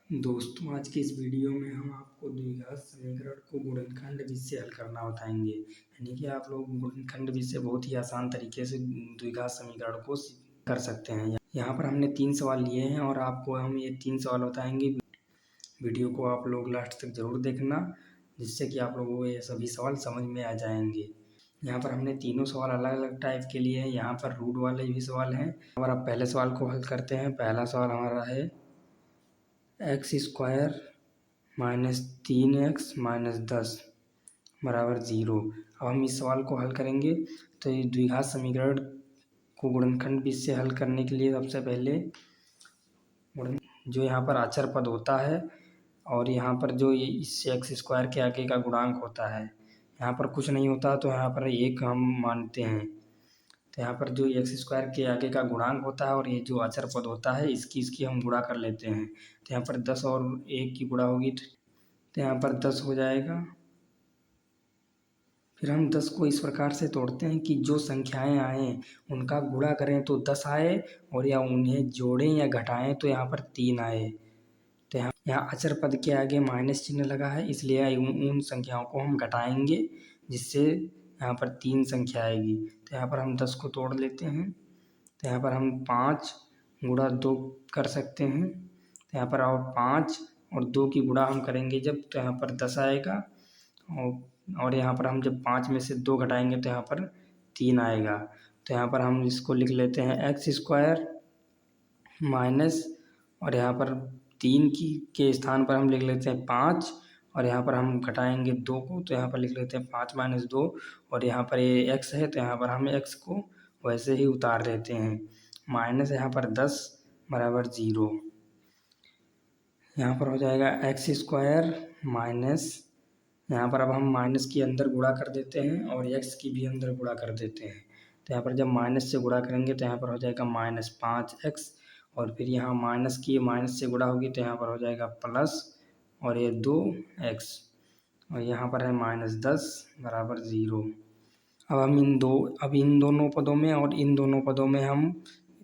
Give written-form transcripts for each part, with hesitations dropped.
दोस्तों, आज के इस वीडियो में हम आपको द्विघात समीकरण को गुणनखंड विधि से हल करना बताएंगे। यानी कि आप लोग गुणनखंड विधि से बहुत ही आसान तरीके से द्विघात समीकरण को कर सकते हैं। यहाँ पर हमने 3 सवाल लिए हैं और आपको हम ये 3 सवाल बताएंगे। वीडियो को आप लोग लास्ट तक जरूर देखना, जिससे कि आप लोगों को ये सभी सवाल समझ में आ जाएंगे। यहाँ पर हमने तीनों सवाल अलग अलग टाइप के लिए हैं। यहाँ पर रूट वाले भी सवाल हैं। और अब पहले सवाल को हल करते हैं। पहला सवाल हमारा है x square minus 3x minus 10 बराबर 0। अब हम इस सवाल को हल करेंगे। तो ये द्विघात समीकरण को गुणनखंड विधि से हल करने के लिए सबसे पहले जो यहाँ पर अचर पद होता है और यहाँ पर जो ये इस एक्स स्क्वायर के आगे का गुणांक होता है, यहाँ पर कुछ नहीं होता तो यहाँ पर एक हम मानते हैं। तो यहाँ पर जो एक्स स्क्वायर के आगे का गुणांक होता है और ये जो अचर पद होता है इसकी हम गुणा कर लेते हैं। तो यहाँ पर 10 और 1 की गुणा होगी तो यहाँ पर 10 हो जाएगा। फिर हम 10 को इस प्रकार से तोड़ते हैं कि जो संख्याएं आएँ उनका गुणा करें तो 10 आए, और या उन्हें जोड़ें या घटाएं तो यहाँ पर 3 आए। तो यहाँ अचर पद के आगे माइनस चिन्ह लगा है, इसलिए उन संख्याओं को हम घटाएंगे, जिससे यहाँ पर 3 संख्या आएगी। तो यहाँ पर हम 10 को तोड़ लेते हैं। तो यहाँ पर हम 5 गुणा 2 कर सकते हैं। तो यहाँ पर और 5 और 2 की गुणा हम करेंगे जब, तो यहाँ पर 10 आएगा। और यहाँ पर हम जब 5 में से 2 घटाएंगे तो यहाँ पर 3 आएगा। तो यहाँ पर हम इसको लिख लेते हैं एक्स स्क्वायर माइनस, और यहाँ पर 3 के स्थान पर हम लिख लेते हैं 5, और यहाँ पर हम घटाएंगे 2 को, तो यहाँ पर लिख लेते हैं 5 माइनस 2, और यहाँ पर ये x है तो यहाँ पर हम x को वैसे ही उतार देते हैं। माइनस यहाँ पर 10 बराबर 0। यहाँ पर हो जाएगा एक्स स्क्वायर माइनस, यहाँ पर अब हम माइनस की अंदर गुणा कर देते हैं और x की भी अंदर गुणा कर देते हैं। तो यहाँ पर जब माइनस से गुणा करेंगे तो यहाँ पर हो जाएगा माइनस 5x, और फिर यहाँ माइनस की माइनस से गुणा होगी तो यहाँ पर हो जाएगा प्लस, और ये 2x, और यहाँ पर है माइनस 10 बराबर 0। अब हम इन दोनों पदों में और इन दोनों पदों में हम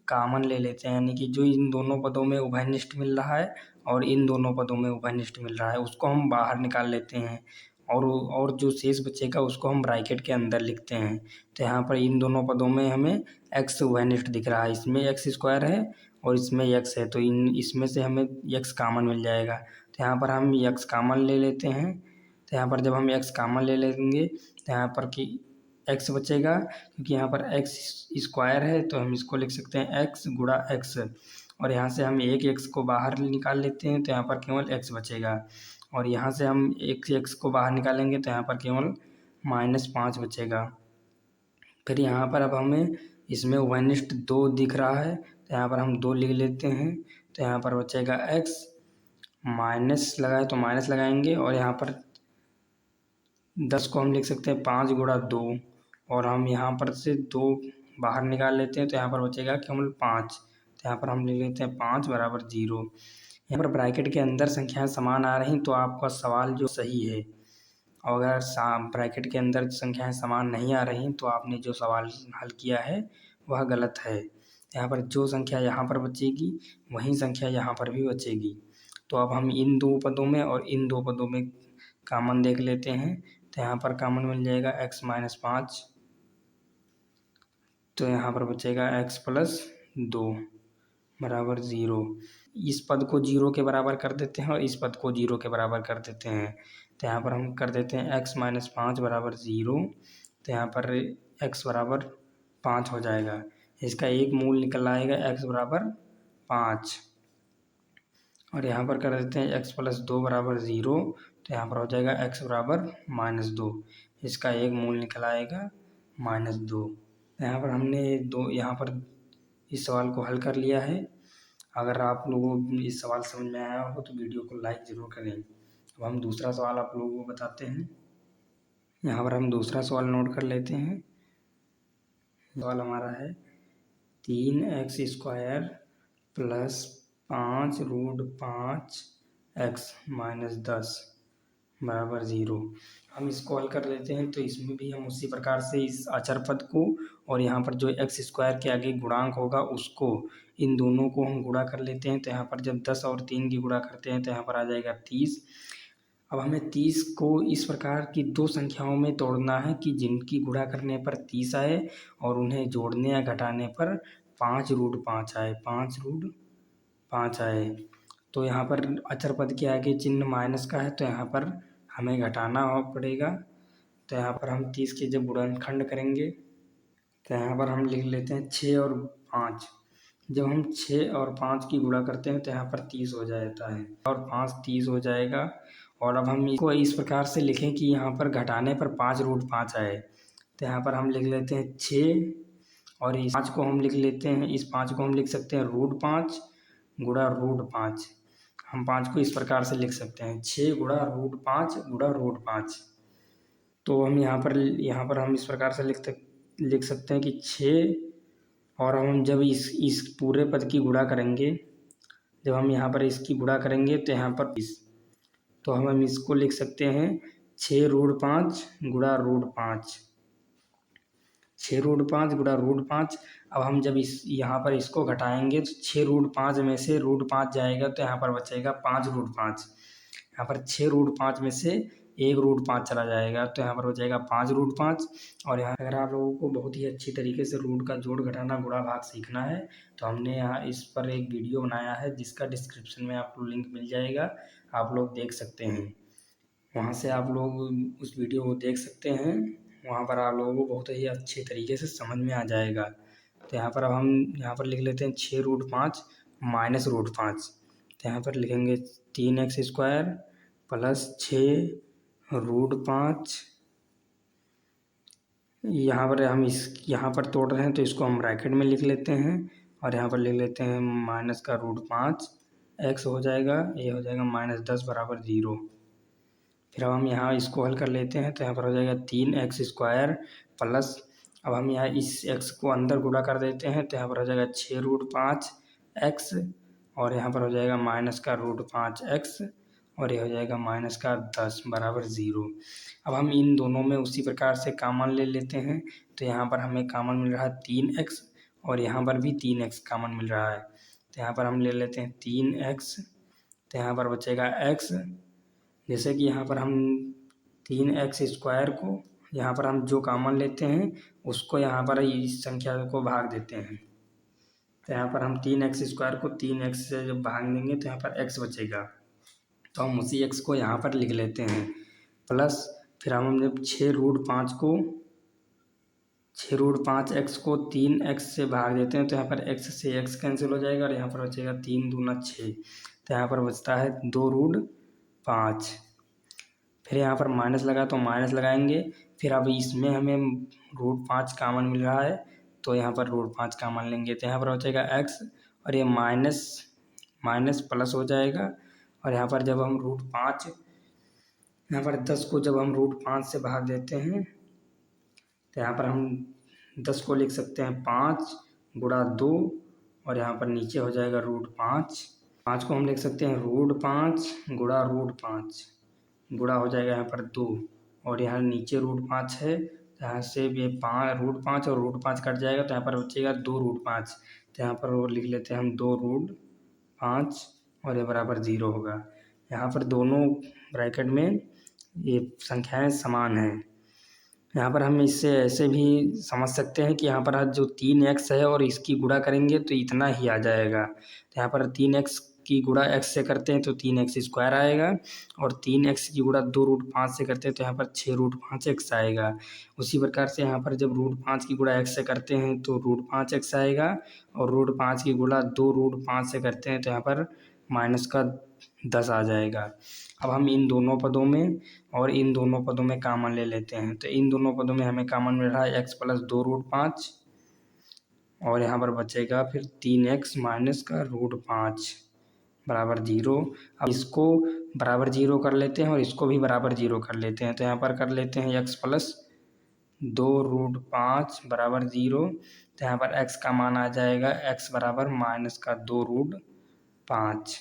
कामन ले लेते हैं, यानी कि जो इन दोनों पदों में उभयनिष्ठ मिल रहा है और इन दोनों पदों में उभयनिष्ठ मिल रहा है उसको हम बाहर निकाल लेते हैं, और जो शेष बचेगा उसको हम ब्रैकेट के अंदर लिखते हैं। तो यहाँ पर इन दोनों पदों में हमें x उभयनिष्ठ दिख रहा है, इसमें एक्स स्क्वायर है और इसमें x है, तो इसमें से हमें x कामन मिल जाएगा। तो यहाँ पर हम x कामन ले लेते हैं। तो यहाँ पर जब हम x कामन ले लेंगे तो यहाँ पर कि x बचेगा, क्योंकि यहाँ पर x स्क्वायर है तो हम इसको लिख सकते हैं x गुणा x, और यहाँ से हम एक x को बाहर निकाल लेते हैं तो यहाँ पर केवल x बचेगा, और यहाँ से हम एक x को बाहर निकालेंगे तो यहाँ पर केवल -5 बचेगा। फिर यहाँ पर अब हमें इसमें उभयनिष्ठ 2 दिख रहा है तो यहाँ पर हम 2 लिख लेते हैं। तो यहाँ पर बचेगा x, माइनस लगाए तो माइनस लगाएंगे, और यहाँ पर 10 को हम लिख सकते हैं 5 गुणा 2, और हम यहाँ पर से 2 बाहर निकाल लेते हैं तो यहाँ पर बचेगा केवल 5। तो यहाँ पर हम लिख लेते हैं 5 बराबर 0। यहाँ पर ब्रैकेट के अंदर संख्याएं समान आ रही तो आपका सवाल जो सही है, और अगर ब्रैकेट के अंदर संख्याएं समान नहीं आ रही तो आपने जो सवाल हल किया है वह गलत है। यहाँ पर जो संख्या यहाँ पर बचेगी वही संख्या यहाँ पर भी बचेगी। तो अब हम इन 2 पदों में और इन 2 पदों में कामन देख लेते हैं। तो यहाँ पर कामन मिल जाएगा x माइनस 5, तो यहाँ पर बचेगा x प्लस 2 बराबर 0। इस पद को 0 के बराबर कर देते हैं और इस पद को 0 के बराबर कर देते हैं। तो यहाँ पर हम कर देते हैं x माइनस 5 बराबर 0। तो यहाँ पर x बराबर 5 हो जाएगा, इसका एक मूल निकल आएगा x बराबर 5, और यहाँ पर कर देते हैं x प्लस 2 बराबर 0। तो यहाँ पर हो जाएगा x बराबर -2, इसका एक मूल निकल आएगा -2। यहाँ पर हमने यहाँ पर इस सवाल को हल कर लिया है। अगर आप लोगों को इस सवाल समझ में आया हो तो वीडियो को लाइक ज़रूर करें। अब हम दूसरा सवाल आप लोगों को बताते हैं। यहाँ पर हम दूसरा सवाल नोट कर लेते हैं। सवाल हमारा है 3x square plus 5 root 5x minus 10 बराबर 0। हम इसको हल कर लेते हैं। तो इसमें भी हम उसी प्रकार से इस अचर पद को और यहाँ पर जो एक्स स्क्वायर के आगे गुणांक होगा उसको इन दोनों को हम गुणा कर लेते हैं। तो यहाँ पर जब 10 और 3 की गुणा करते हैं तो यहाँ पर आ जाएगा 30। अब हमें 30 को इस प्रकार की दो संख्याओं में तोड़ना है कि जिनकी गुणा करने पर 30 आए और उन्हें जोड़ने या घटाने पर 5√5 आए, 5√5 आए। तो यहाँ पर अचर पद के आगे चिन्ह माइनस का है तो यहाँ पर हमें घटाना पड़ेगा। तो यहाँ पर हम 30 के जब गुणनखंड करेंगे तो यहाँ पर हम लिख लेते हैं 6 और 5। जब हम 6 और 5 की गुणा करते हैं तो यहाँ पर 30 हो जाता है और 5 30 हो जाएगा। और अब हम इसको इस प्रकार से लिखें कि यहाँ पर घटाने पर 5√5 आए। तो यहाँ पर हम लिख लेते हैं 6 और इस 5 को हम लिख लेते हैं, इस 5 को हम लिख सकते हैं √5 गुणा √5। हम 5 को इस प्रकार से लिख सकते हैं 6 गुणा √5 गुणा √5। तो हम यहाँ पर हम इस प्रकार से लिख सकते हैं कि 6 और हम जब इस पूरे पद की गुणा करेंगे, जब हम यहाँ पर इसकी गुणा करेंगे तो यहाँ पर तो हम इसको लिख सकते हैं 6√5 गुणा √5, 6√5 गुणा √5। अब हम जब यहाँ पर इसको घटाएंगे तो 6√5 में से √5 जाएगा तो यहाँ पर बचेगा 5√5। यहाँ पर 6√5 में से 1√5 चला जाएगा तो यहाँ पर बचेगा 5√5। और यहाँ अगर आप लोगों को बहुत ही अच्छी तरीके से रूट का जोड़ घटाना गुणा भाग सीखना है तो हमने यहाँ इस पर एक वीडियो बनाया है जिसका डिस्क्रिप्शन में आपको लिंक मिल जाएगा, आप लोग देख सकते हैं। वहाँ से आप लोग उस वीडियो को देख सकते हैं, वहाँ पर आप लोगों को बहुत ही अच्छे तरीके से समझ में आ जाएगा। तो यहाँ पर अब हम यहाँ पर लिख लेते हैं 6√5 माइनस √5। तो यहाँ पर लिखेंगे 3x² प्लस 6√5। यहाँ पर हम यहाँ पर तोड़ रहे हैं तो इसको हम ब्रैकेट में लिख लेते हैं और यहाँ पर लिख लेते हैं माइनस का √5 x हो जाएगा, ये हो जाएगा -10 बराबर 0। फिर अब हम यहाँ इसको हल कर लेते हैं तो यहाँ पर हो जाएगा 3x² प्लस, अब हम यहाँ इस x को अंदर गुणा कर देते हैं तो यहाँ पर हो जाएगा 6√5x और यहाँ पर हो जाएगा माइनस का √5x और ये हो जाएगा माइनस का 10 बराबर 0। अब हम इन दोनों में उसी प्रकार से कॉमन ले लेते हैं तो यहाँ पर हमें कॉमन मिल रहा है 3x और यहाँ पर भी 3x कॉमन मिल रहा है। तो यहाँ पर हम ले लेते हैं 3x, तो यहाँ पर बचेगा x। जैसे कि यहाँ पर हम 3x² को यहाँ पर हम जो कॉमन लेते हैं उसको यहाँ पर इस संख्या को भाग देते हैं। तो यहाँ पर हम 3x² को 3x से जब भाग देंगे तो यहाँ पर x बचेगा, तो हम उसी x को यहाँ पर लिख लेते हैं प्लस। फिर हम जब 6√5x को 3x से भाग देते हैं तो यहाँ पर x से x कैंसिल हो जाएगा और यहाँ पर बचेगा 3 दूना 6। तो यहाँ पर बचता है 2√5। फिर यहाँ पर माइनस लगा तो माइनस लगाएंगे। फिर अब इसमें हमें √5 कॉमन मिल रहा है तो यहाँ पर √5 कॉमन लेंगे तो यहाँ पर बचेगा x और ये माइनस प्लस हो जाएगा। और यहाँ पर जब हम √5 यहाँ पर 10 को जब हम √5 से भाग देते हैं तो यहाँ पर हम 10 को लिख सकते हैं 5 गुणा 2 और यहाँ पर नीचे हो जाएगा √5। 5 को हम लिख सकते हैं √5 गुणा √5 गुणा हो जाएगा यहाँ पर 2 और यहाँ नीचे √5 है, यहाँ से ये √5 और √5 कट जाएगा तो यहाँ पर बचेगा 2√5। तो यहाँ पर वो लिख लेते हैं हम 2√5 और ये बराबर 0 होगा। यहाँ पर दोनों ब्रैकेट में ये संख्याएं समान हैं। यहाँ पर हम इससे ऐसे भी समझ सकते हैं कि यहाँ पर जो 3x है और इसकी गुणा करेंगे तो इतना ही आ जाएगा। तो यहाँ पर 3x की गुणा x से करते हैं तो 3x² आएगा और 3x की गुणा 2√5 से करते हैं तो यहाँ पर 6√5x आएगा। उसी प्रकार से यहाँ पर जब √5 की गुणा x से करते हैं तो √5x आएगा और √5 की गुणा 2√5 से करते हैं तो यहाँ पर माइनस का 10 आ जाएगा। अब हम इन दोनों पदों में और इन दोनों पदों में कॉमन ले लेते हैं तो इन दोनों पदों में हमें कॉमन मिल रहा है x प्लस 2√5 और यहाँ पर बचेगा फिर 3x माइनस का √5 बराबर 0। अब इसको बराबर 0 कर लेते हैं और इसको भी बराबर 0 कर लेते हैं तो यहाँ पर कर लेते हैं x प्लस 2√5 बराबर 0। तो यहाँ पर x का मान आ जाएगा x बराबर माइनस का 2√5।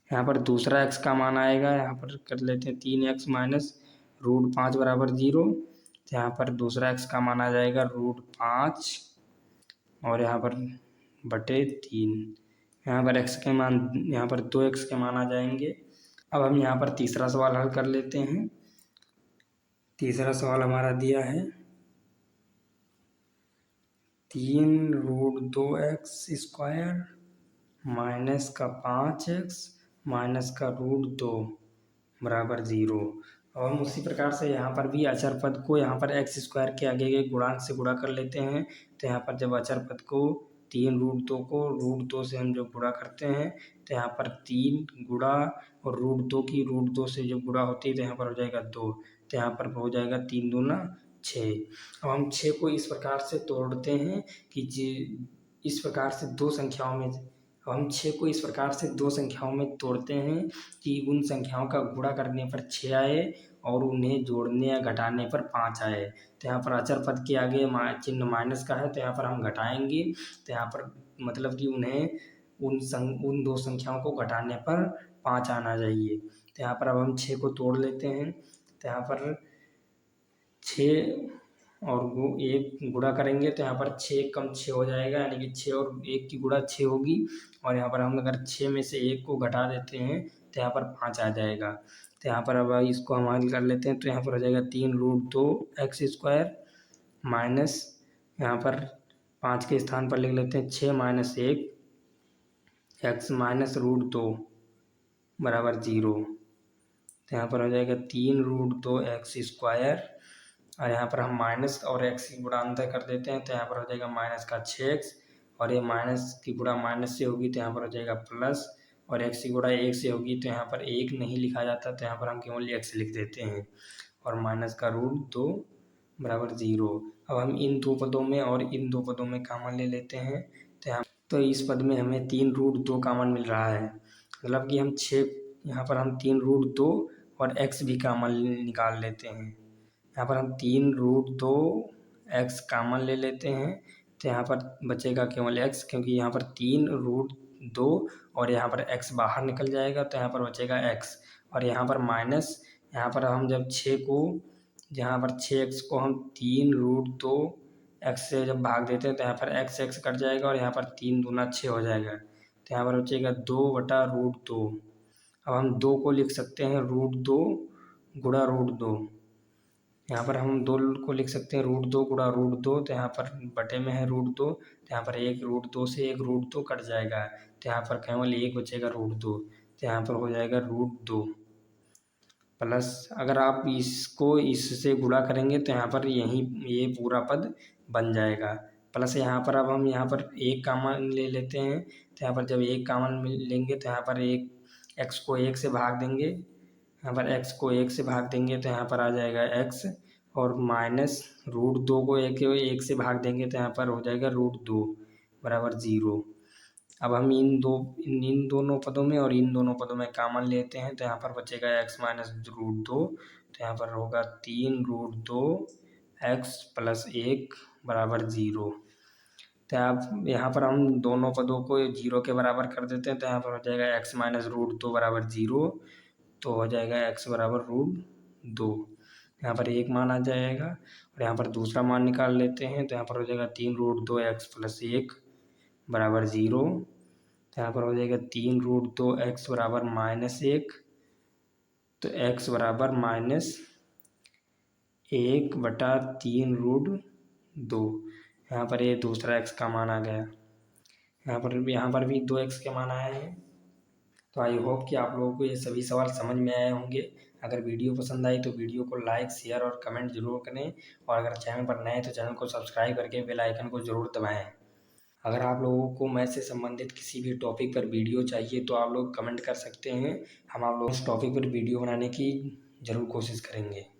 यहाँ पर दूसरा x का मान आएगा, यहाँ पर कर लेते हैं 3x माइनस √5 बराबर 0। तो यहाँ पर दूसरा x का मान आ जाएगा √5 और यहाँ पर बटे 3। यहाँ पर x के मान, यहाँ पर 2x के मान आ जाएंगे। अब हम यहाँ पर तीसरा सवाल हल कर लेते हैं। तीसरा सवाल हमारा दिया है 3√2x² माइनस का 5x माइनस का √2 बराबर 0। अब हम उसी प्रकार से यहाँ पर भी अचर पद को यहाँ पर x² के आगे के गुणांक से गुणा कर लेते हैं। तो यहाँ पर जब अचर पद को 3√2 को √2 से हम जब गुणा करते हैं तो यहाँ पर 3 गुणा और √2 की √2 से जब गुणा होती है तो यहाँ पर हो जाएगा 2। तो यहाँ पर हो जाएगा 3 दूना 6। अब हम 6 को इस प्रकार से तोड़ते हैं कि इस प्रकार से दो संख्याओं में, हम 6 को इस प्रकार से दो संख्याओं में तोड़ते हैं कि उन संख्याओं का गुणा करने पर 6 आए और उन्हें जोड़ने या घटाने पर 5 आए। तो यहाँ पर अचर पद के आगे चिन्ह माइनस का है तो यहाँ पर हम घटाएंगे। तो यहाँ पर मतलब कि उन्हें उन दो संख्याओं को घटाने पर 5 आना चाहिए। तो यहाँ पर अब हम 6 को तोड़ लेते हैं। तो यहाँ पर 6 और 1 गुणा करेंगे तो यहाँ पर 6 कम 6 हो जाएगा, यानी कि 6 और 1 की गुणा 6 होगी। और यहाँ पर हम अगर 6 में से 1 को घटा देते हैं तो यहाँ पर 5 आ जाएगा। तो यहाँ पर अब इसको हम हल कर लेते हैं। तो यहाँ पर हो जाएगा 3√2x² माइनस, यहाँ पर 5 के स्थान पर लिख लेते हैं 6 माइनस 1 x माइनस √2 बराबर 0। तो यहाँ पर हो जाएगा 3√2x² और यहाँ पर हम माइनस और x की गुणा अंतर कर देते हैं। तो यहाँ पर हो जाएगा माइनस का 6x और ये माइनस की गुणा माइनस से होगी तो यहाँ पर हो जाएगा प्लस, और x की गुणा 1 से होगी तो यहाँ पर 1 नहीं लिखा जाता तो यहाँ पर हम केवल x लिख देते हैं, और माइनस का √2 बराबर 0। अब हम इन दो पदों में और इन दो पदों में कॉमन ले लेते हैं। तो इस पद में हमें 3√2 कॉमन मिल रहा है, मतलब कि हम 6, यहाँ पर हम 3√2 और x भी कॉमन निकाल लेते हैं। यहाँ पर हम 3√2x कॉमन ले लेते हैं तो यहाँ पर बचेगा केवल x, क्योंकि यहाँ पर 3√2 और यहाँ पर x बाहर निकल जाएगा तो यहाँ पर बचेगा x। और यहाँ पर माइनस, यहाँ पर हम जब 6 को, यहाँ पर 6x को हम 3√2x से जब भाग देते हैं तो यहाँ पर x कट जाएगा और यहाँ पर 3 दूना 6 हो जाएगा। तो यहाँ पर बचेगा 2/√2। अब हम 2 को लिख सकते हैं √2 गुणा √2। यहाँ पर हम 2 को लिख सकते हैं √2 गुणा √2। तो यहाँ पर बटे में है √2, तो यहाँ पर एक √2 से एक √2 कट जाएगा तो यहाँ पर केवल 1 बचेगा √2। तो यहाँ पर हो जाएगा √2 प्लस, अगर आप इसको इससे गुणा करेंगे तो यहाँ पर ये पूरा पद बन जाएगा। प्लस यहाँ पर अब हम यहाँ पर 1 कॉमन ले लेते हैं। तो यहाँ पर जब 1 कॉमन लेंगे तो यहाँ पर x को 1 से भाग देंगे, यहाँ पर x को 1 से भाग देंगे तो यहाँ पर आ जाएगा x, और माइनस √2 को 1 से भाग देंगे तो यहाँ पर हो जाएगा √2 बराबर 0। अब हम इन दोनों पदों में और इन दोनों पदों में कॉमन लेते हैं तो यहाँ पर बचेगा x माइनस √2। तो यहाँ पर होगा 3√2x प्लस 1 बराबर 0। तो आप यहाँ पर हम दोनों पदों को 0 के बराबर कर देते हैं तो यहाँ पर हो जाएगा x माइनस √2 बराबर 0। तो हो जाएगा x बराबर √2, यहाँ पर 1 मान आ जाएगा। और यहाँ पर दूसरा मान निकाल लेते हैं तो यहाँ पर हो जाएगा 3√2x प्लस 1 बराबर 0। तो यहाँ पर हो जाएगा 3√2x बराबर -1, तो x बराबर -1/3√2। यहाँ पर ये दूसरा x का मान आ गया। यहाँ पर भी 2x के मान आए हैं। तो आई होप कि आप लोगों को ये सभी सवाल समझ में आए होंगे। अगर वीडियो पसंद आई तो वीडियो को लाइक, शेयर और कमेंट जरूर करें, और अगर चैनल पर नए हैं तो चैनल को सब्सक्राइब करके बेल आइकन को ज़रूर दबाएं। अगर आप लोगों को मैथ से संबंधित किसी भी टॉपिक पर वीडियो चाहिए तो आप लोग कमेंट कर सकते हैं, हम आप लोग उस टॉपिक पर वीडियो बनाने की ज़रूर कोशिश करेंगे।